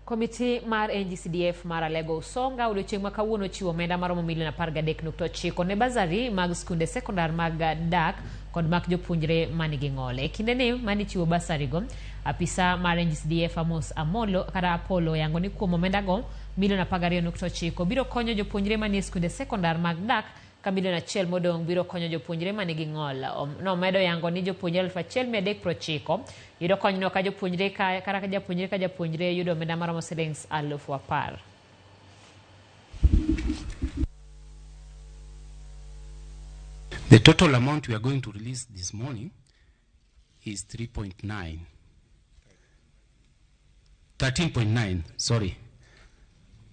Komiti mar NG-CDF mar Alego-Usonga odiochieng' ma kawuono ochiwo omenda maromo milion 13.9 ne basari mag skunde sekondar mag dak kod mag jopuonjre manigi ng'ol. E kindeni mani chiwo basarigo, apisa mar NG-CDF Amos Apollo yango ni kuom omendago milion 12.9 biro konyo jopuonjre manie skunde sekondar mag dak ka milion 1 modong' biro konyo jopuonjre manigi ng'ol. Nomedo yango ni jopuonjre 1,390 yudo konyno ka jopuonjre ka japuonjre yudo omenda maromo shillings 10,000. The total amount we are going to release this morning is 13.9, sorry,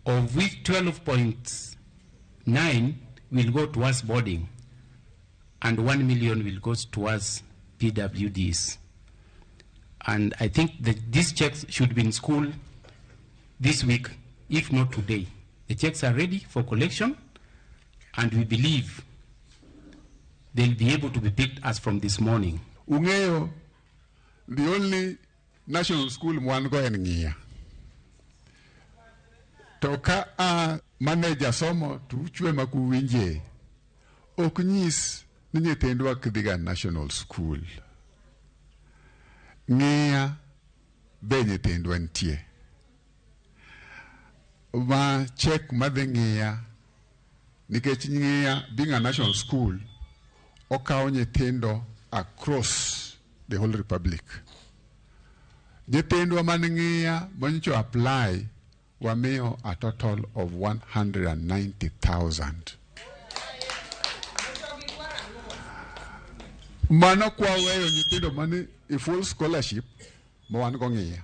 of which 12.9 will go towards boarding and 1 million will go towards PWDs. And I think that these checks should be in school this week, if not today. The checks are ready for collection and we believe they'll be able to be picked as from this morning. Ungeo, the only national school one go en ngia. Toka a manager somo tuchwe makuwinje. Okunyis ni nyithendwa kidhiga national school. Ngia be nyithendwa ntie. Ma check madhe ngia nikech ngia being a national school okao nyithindo across the whole republic. Nyithendwa maning'ia moncho apply wameo a total of 190,000. Mano kwa weyo nyithindo mani a full scholarship mo wan go ng'ia.